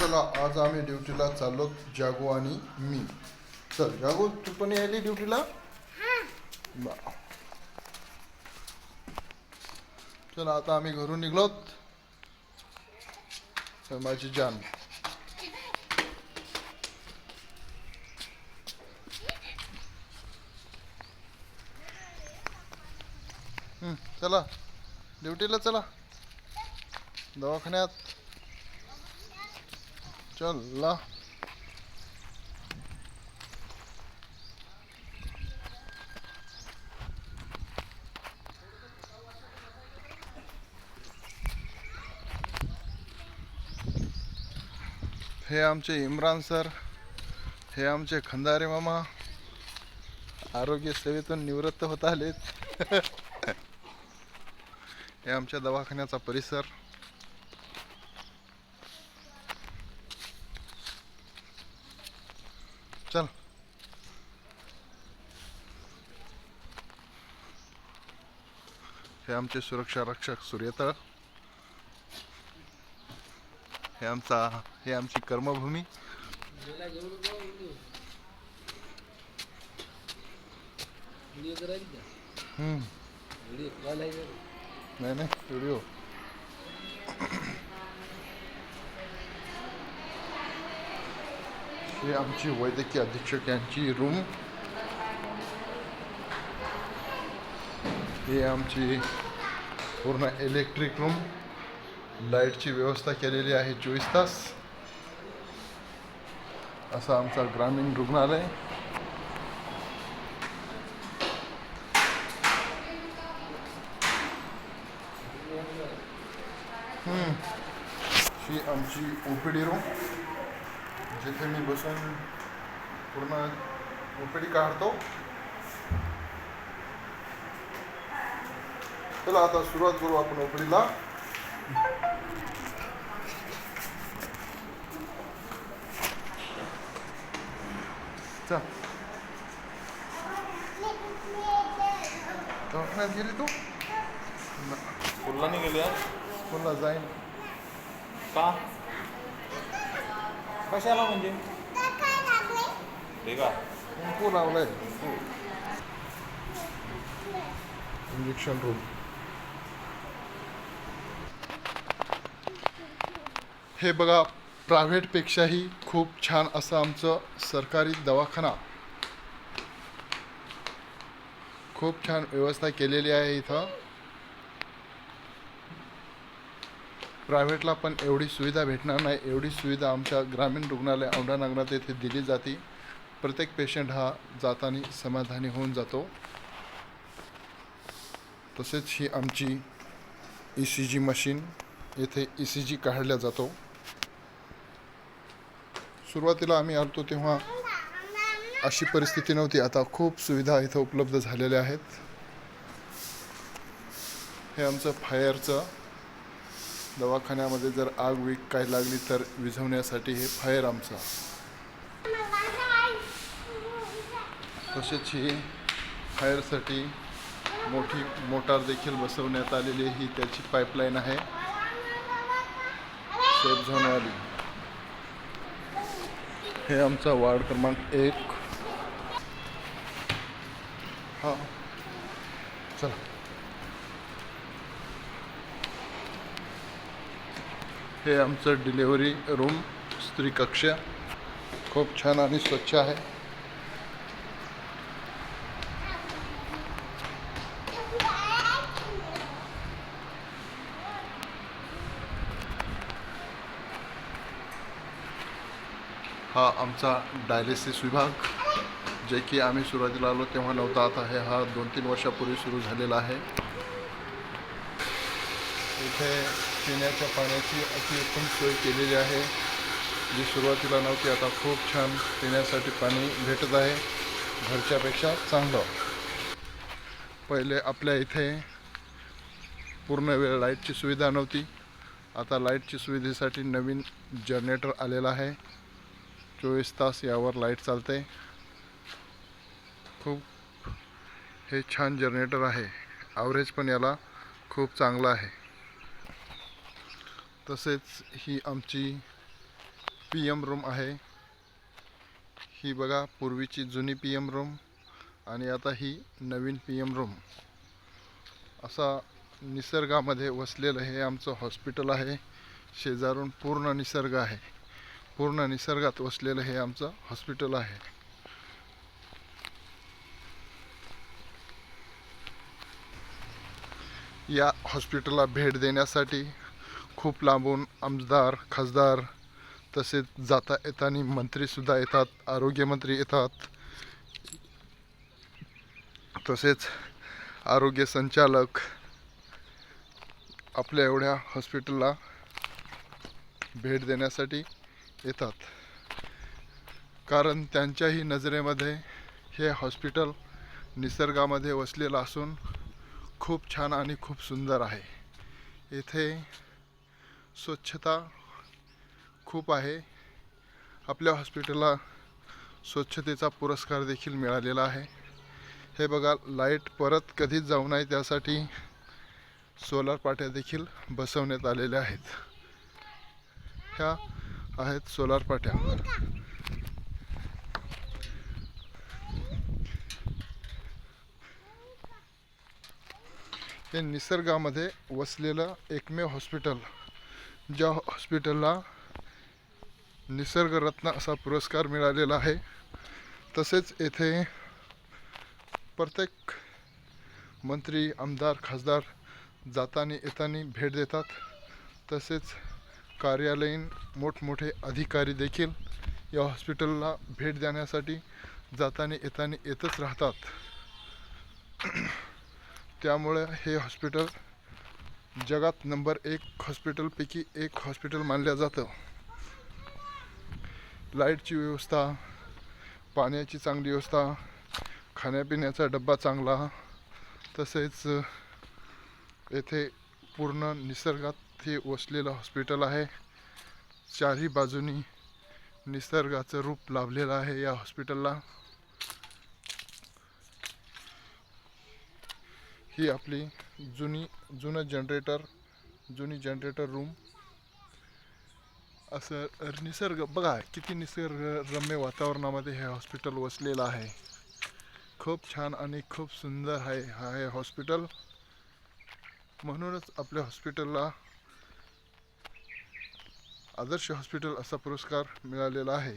चला आज आम्ही ड्युटीला चाललो, जागो आणि मी. चल जागो, तू पण यायली ड्युटीला? चला आता आम्ही घरून निघलोत. माझी जान. चला ड्युटीला चला, दवाखान्यात चला. हे आमचे इम्रान सर, हे आमचे खंदारे मामा आरोग्य सेवेतून निवृत्त होत आलेत. हे आमच्या दवाखान्याचा परिसर. चल हे आमचे सुरक्षा रक्षक सूर्यतळ. हे आमची कर्मभूमी. नाही व्हिडिओ. ही आमची वैद्यकीय अधीक्षक यांची रूम. ही आमची पूर्ण इलेक्ट्रिक रूम. लाईटची व्यवस्था केलेली आहे 24 तास. असं आमचा ग्रामीण रुग्णालय. ही आमची ओपीडी रूम, जिथे मी बसून पूर्ण ओपीडी काढतो. चला आता सुरुवात करू आपण ओपीडीला. दवाखान्यात गेली तू? स्कूलला नाही गेली आज? स्कूलला जाईन. का? कशाला म्हणजे? ठीक आहे. कुंकू लावलंय. Injection room. हे बघा, प्रायव्हेटपेक्षाही खूप छान असं आमचं सरकारी दवाखाना. खूप छान व्यवस्था केलेली आहे इथं. प्रायव्हेटला पण एवढी सुविधा भेटणार नाही. एवढी सुविधा आमच्या ग्रामीण रुग्णालय औंढा नागनाथ येथे दिली जाते. प्रत्येक पेशंट हा जाताना समाधानी होऊन जातो. तसेच ही आमची ECG मशीन. येथे ECG काढला जातो. सुरुवातीला आम्ही आलतो तेव्हा अशी परिस्थिती नव्हती. आता खूप सुविधा इथं उपलब्ध झालेल्या आहेत. हे आमचं फायरचं. दवाखान्यामध्ये जर आग वीग काही लागली तर विझवण्यासाठी हे फायर आमचं. तसेच ही फायरसाठी मोठी मोटार देखील बसवण्यात आलेली. ही त्याची पाईपलाईन आहे सेफ झोनवाली. हे आमचा वार्ड क्रमांक 1. हा चला. हे आमचं डिलेवरी रूम, स्त्री कक्ष. खूप छान आणि स्वच्छ आहे. हा आमचा डायलिसिस विभाग, जे की आम्ही सुरुवातीला आलो तेव्हा नव्हता. आता हा 2-3 वर्षापूर्वी सुरू झालेला आहे. इथे पिण्याच्या पाण्याची अतिउत्तम सोय केलेली आहे, जी सुरुवातीला नव्हती. आता खूप छान पिण्यासाठी पाणी भेटत आहे, घरच्यापेक्षा चांगलं. पहिले आपल्या इथे पूर्ण वेळ लाईटची सुविधा नव्हती. आता लाईटची सुविधेसाठी नवीन जनरेटर आलेला आहे. 24 तास यावर लाईट चालते. खूप हे छान जनरेटर आहे. ॲव्हरेज पण याला खूप चांगला आहे. तसेच ही आमची पी एम रूम आहे. ही बघा पूर्वीची जुनी पी एम रूम आणि आता ही नवीन पी एम रूम. असा निसर्गामध्ये वसलेलं हे आमचं हॉस्पिटल आहे. शेजारून पूर्ण निसर्ग आहे. पूर्ण निसर्गात वसलेलं हे आमचं हॉस्पिटल आहे. या हॉस्पिटलला भेट देण्यासाठी खूप लांबून आमदार, खासदार तसेच जाता येताना मंत्रीसुद्धा येतात. आरोग्यमंत्री येतात. तसेच आरोग्य संचालक आपल्या एवढ्या हॉस्पिटलला भेट देण्यासाठी येतात. कारण त्यांच्याही नजरेमध्ये हे हॉस्पिटल निसर्गामध्ये वसलेलं असून खूप छान आणि खूप सुंदर आहे. येथे स्वच्छता खूप आहे. आपल्या हॉस्पिटलला स्वच्छतेचा पुरस्कार देखील मिळालेला आहे. हे बघा लाईट परत कधीच जाऊ नये त्यासाठी सोलार पाट्या देखील बसवण्यात आलेल्या आहेत. ह्या आहेत सोलार पाट्या. हे निसर्गामध्ये वसलेलं एकमेव हॉस्पिटल, ज्या हॉस्पिटलला निसर्गरत्न असा पुरस्कार मिळालेला आहे. तसेच येथे प्रत्येक मंत्री, आमदार, खासदार जाताना येताना भेट देतात. तसेच कार्यालयीन मोठमोठे अधिकारी देखील या हॉस्पिटलला भेट देण्यासाठी जाताना येताना येतच राहतात. त्यामुळे हे हॉस्पिटल जगात नंबर 1 हॉस्पिटलपैकी एक हॉस्पिटल मानलं जातं. लाईटची व्यवस्था, पाण्याची चांगली व्यवस्था, खाण्यापिण्याचा डब्बा चांगला, तसेच येथे पूर्ण निसर्गात हे वसलेलं हॉस्पिटल आहे. चारही बाजूनी निसर्गाचं रूप लाभलेलं आहे या हॉस्पिटलला. ही आपली जुनी जनरेटर रूम. असं निसर्ग बघा, किती निसर्गरम्य वातावरणामध्ये हे हॉस्पिटल वसलेलं आहे. खूप छान आणि खूप सुंदर आहे हे हॉस्पिटल. म्हणूनच आपल्या हॉस्पिटलला आदर्श हॉस्पिटल असा पुरस्कार मिळालेला आहे.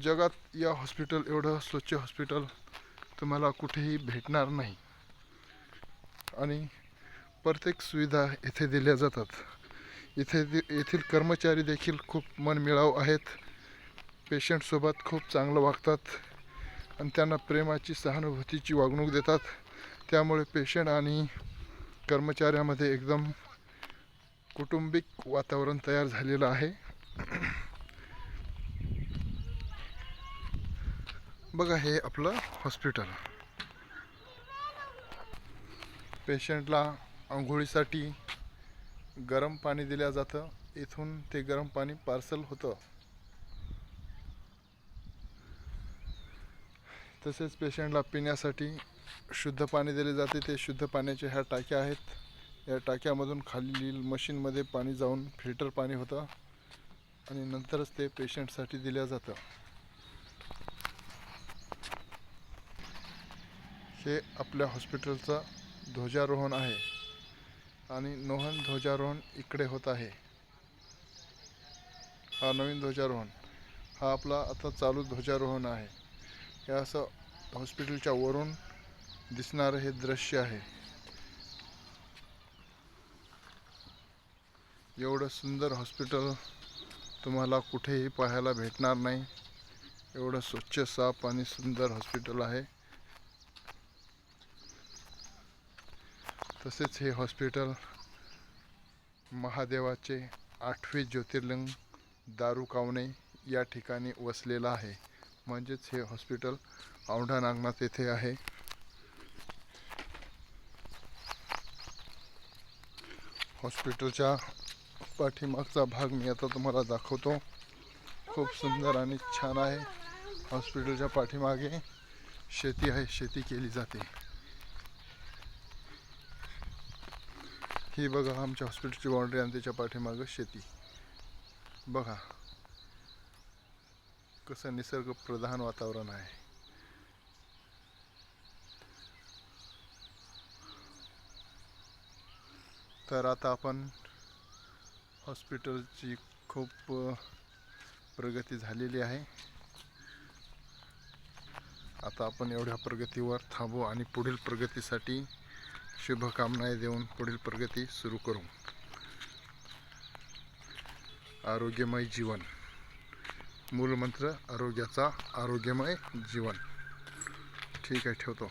जगात या हॉस्पिटल एवढं स्वच्छ हॉस्पिटल तुम्हाला कुठेही भेटणार नाही. आणि प्रत्येक सुविधा येथे दिल्या जातात. येथील कर्मचारी देखील खूप मनमिळाऊ आहेत. पेशंटसोबत खूप चांगलं वागतात आणि त्यांना प्रेमाची, सहानुभूतीची वागणूक देतात. त्यामुळे पेशंट आणि कर्मचाऱ्यामध्ये एकदम कौटुंबिक वातावरण तयार झालेलं आहे. बघा हे आपलं हॉस्पिटल. पेशंटला आंघोळीसाठी गरम पाणी दिलं जातं. इथून ते गरम पाणी पार्सल होतं. तसेच पेशंटला पिण्यासाठी शुद्ध पाणी दिले जाते. ते शुद्ध पाण्याच्या ह्या टाक्या आहेत. या टाक्यामधून खालील मशीनमध्ये पाणी जाऊन फिल्टर पाणी होतं आणि नंतरच ते पेशंटसाठी दिलं जातं. हे आपल्या हॉस्पिटलचं ध्वजारोहण आहे आणि नवीन ध्वजारोहण इकडे होत आहे. हा नवीन ध्वजारोहण, हा आपला आता चालू ध्वजारोहण आहे. हे असं हॉस्पिटलच्या वरून दिसणारं हे दृश्य आहे. एवढं सुंदर हॉस्पिटल तुम्हाला कुठेही पाहायला भेटणार नाही. एवढं स्वच्छ, साफ आणि सुंदर हॉस्पिटल आहे. तसेच हे हॉस्पिटल महादेवाचे 8वे ज्योतिर्लिंग दारुकावणे या ठिकाणी वसलेलं आहे. म्हणजेच हे हॉस्पिटल औंढा नागनाथ येथे आहे. हॉस्पिटलच्या पाठीमागचा भाग मी आता तुम्हाला दाखवतो. खूप सुंदर आणि छान आहे. हॉस्पिटलच्या पाठीमागे शेती आहे, शेती केली जाते. ही बघा आमच्या हॉस्पिटलची बाउंड्री आणि त्याच्या पाठीमागं शेती. बघा कसं निसर्गप्रधान वातावरण आहे. तर आता आपण हॉस्पिटलची खूप प्रगती झालेली आहे. आता आपण एवढ्या प्रगतीवर थांबू आणि पुढील प्रगतीसाठी शुभकामना देऊन पुढील प्रगती सुरू करू. आरोग्यमय जीवन, मूलमंत्र आरोग्याचा, आरोग्यमय जीवन. ठीक आहे, ठेवतो.